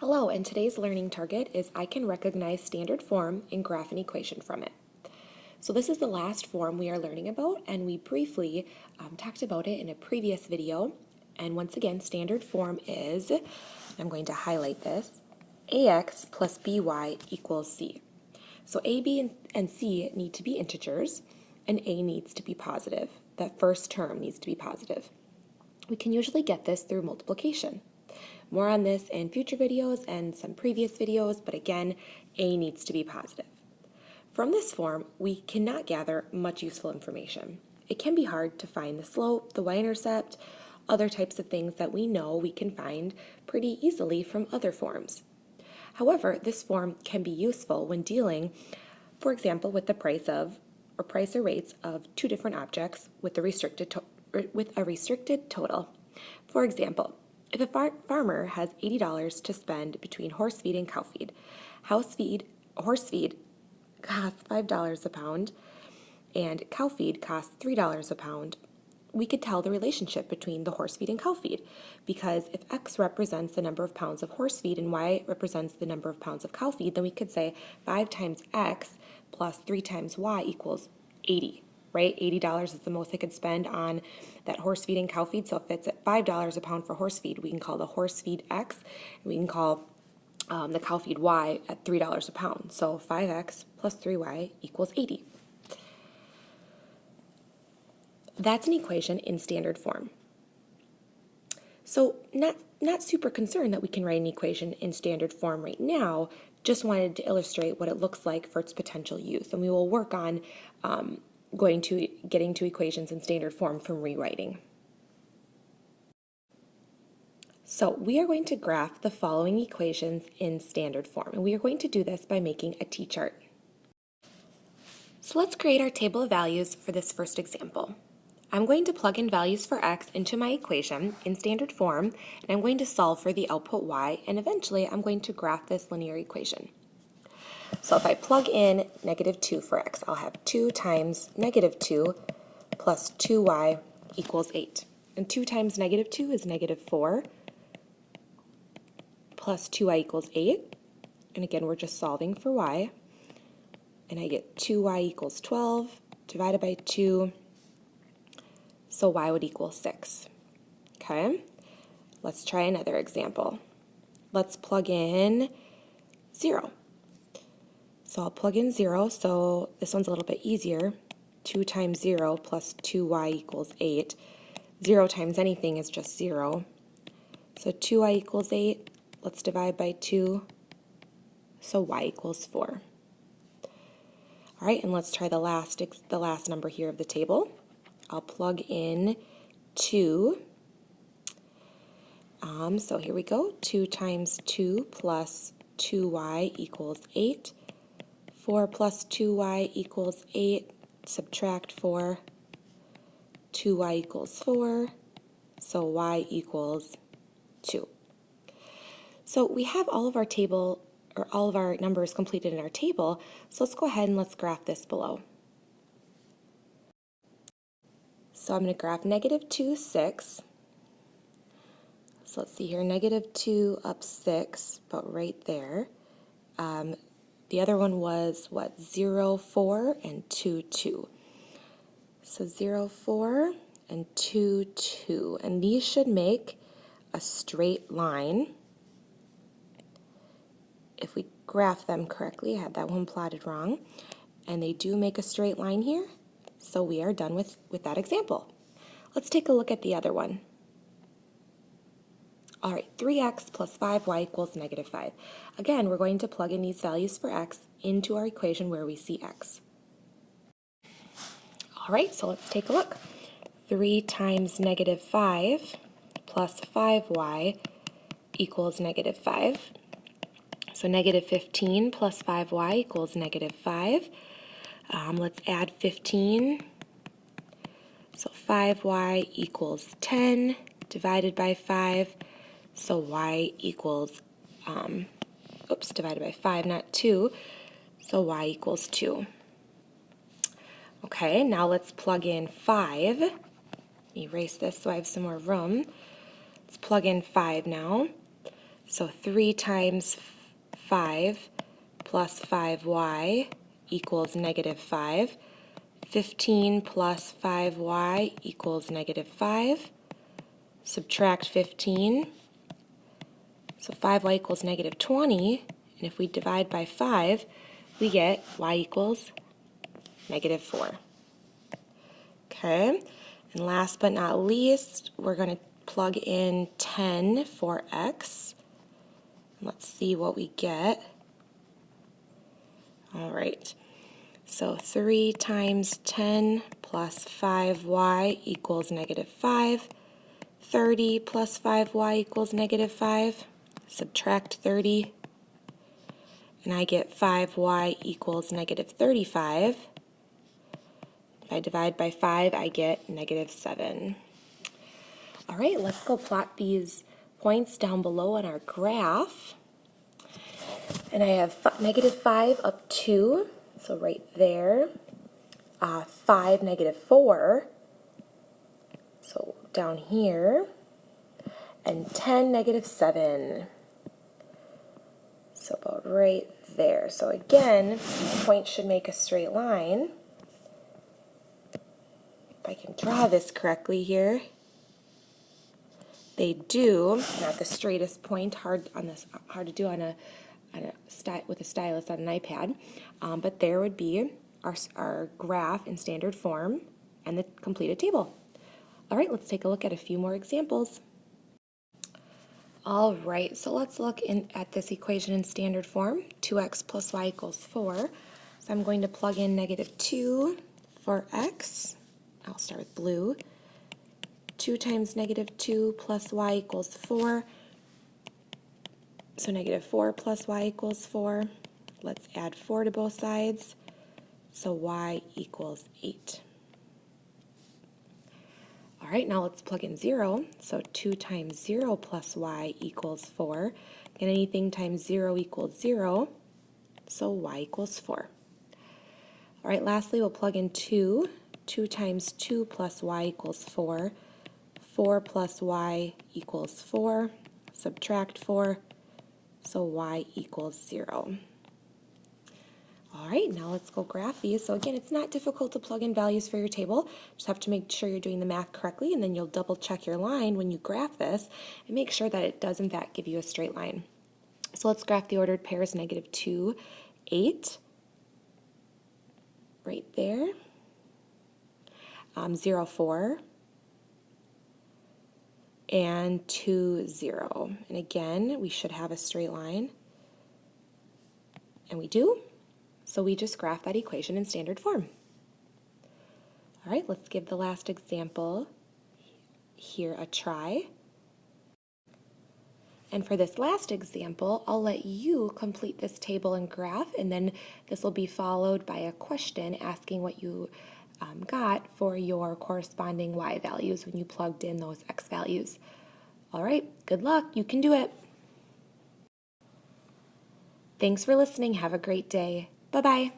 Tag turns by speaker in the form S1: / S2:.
S1: Hello, and today's learning target is I can recognize standard form and graph an equation from it. So this is the last form we are learning about, and we briefly talked about it in a previous video. And once again, standard form is, I'm going to highlight this, ax plus by equals c. So a, b, and c need to be integers, and a needs to be positive. That first term needs to be positive. We can usually get this through multiplication. More on this in future videos and some previous videos, but again, a needs to be positive. From this form, we cannot gather much useful information. It can be hard to find the slope, the y-intercept, other types of things that we know we can find pretty easily from other forms. However, this form can be useful when dealing, for example, with the price or rates of two different objects with a restricted total. For example, if a farmer has $80 to spend between horse feed and cow feed, horse feed costs $5 a pound and cow feed costs $3 a pound, we could tell the relationship between the horse feed and cow feed, because if X represents the number of pounds of horse feed and Y represents the number of pounds of cow feed, then we could say 5 times X plus 3 times Y equals 80. Right? $80 is the most they could spend on that horse feed and cow feed. So if it's at $5 a pound for horse feed, we can call the horse feed X, and we can call the cow feed Y at $3 a pound. So 5X plus 3Y equals 80. That's an equation in standard form. So not super concerned that we can write an equation in standard form right now, just wanted to illustrate what it looks like for its potential use. And we will work on getting to equations in standard form from rewriting. So we are going to graph the following equations in standard form, and we are going to do this by making a t-chart. So let's create our table of values for this first example. I'm going to plug in values for x into my equation in standard form, and I'm going to solve for the output y, and eventually I'm going to graph this linear equation. So if I plug in -2 for x, I'll have 2 times -2 plus 2y equals 8. And 2 times -2 is -4 plus 2y equals 8. And again, we're just solving for y. And I get 2y equals 12 divided by 2. So y would equal 6. Okay, let's try another example. Let's plug in 0. So I'll plug in 0, so this one's a little bit easier. 2 times 0 plus 2y equals 8. 0 times anything is just 0. So 2y equals 8. Let's divide by 2. So y equals 4. All right, and let's try the last number here of the table. I'll plug in 2. So here we go. 2 times 2 plus 2y equals 8. 4 plus 2y equals 8. Subtract 4. 2y equals 4. So y equals 2. So we have all of our numbers completed in our table. So let's go ahead and let's graph this below. So I'm going to graph -2, 6. So let's see here, -2 up 6, about right there. The other one was, 0, 4, and 2, 2. So 0, 4, and 2, 2. And these should make a straight line. If we graph them correctly, I had that one plotted wrong. And they do make a straight line here. So we are done with that example. Let's take a look at the other one. All right, 3x plus 5y equals -5. Again, we're going to plug in these values for x into our equation where we see x. All right, so let's take a look. 3 times -5 plus 5y equals -5. So -15 plus 5y equals -5. Let's add 15. So 5y equals 10 divided by 5. So y equals, divided by 5, not 2. So y equals 2. Okay, now let's plug in 5. Erase this so I have some more room. Let's plug in 5 now. So 3 times 5 plus 5y equals negative 5. 15 plus 5y equals negative 5. Subtract 15. So 5y equals negative 20. And if we divide by 5, we get y equals negative 4. Okay, and last but not least, we're going to plug in 10 for x. Let's see what we get. All right, so 3 times 10 plus 5y equals negative 5. 30 plus 5y equals negative 5. Subtract 30, and I get 5y equals negative 35. If I divide by 5, I get negative 7. All right, let's go plot these points down below in our graph. And I have negative 5 up 2, so right there. 5, negative 4, so down here. And 10, negative 7, so about right there. So again, these points should make a straight line. If I can draw this correctly here. They do, not the straightest point, hard to do with a stylus on an iPad, but there would be our graph in standard form and the completed table. All right, let's take a look at a few more examples. All right, so let's look at this equation in standard form, 2x plus y equals 4. So I'm going to plug in negative 2 for x. I'll start with blue. 2 times negative 2 plus y equals 4. So negative 4 plus y equals 4. Let's add 4 to both sides. So y equals 8. All right, now let's plug in 0. So 2 times 0 plus y equals 4. And anything times 0 equals 0. So y equals 4. All right, lastly, we'll plug in 2. 2 times 2 plus y equals 4. 4 plus y equals 4. Subtract 4. So y equals 0. All right, now let's go graph these. So again, it's not difficult to plug in values for your table. Just have to make sure you're doing the math correctly, and then you'll double check your line when you graph this and make sure that it does in fact give you a straight line. So let's graph the ordered pairs, negative 2, 8, right there, 0, 4, and 2, 0. And again, we should have a straight line, and we do. So we just graph that equation in standard form. All right, let's give the last example here a try. And for this last example, I'll let you complete this table and graph, and then this will be followed by a question asking what you got for your corresponding y values when you plugged in those x values. All right, good luck. You can do it. Thanks for listening. Have a great day. Bye-bye.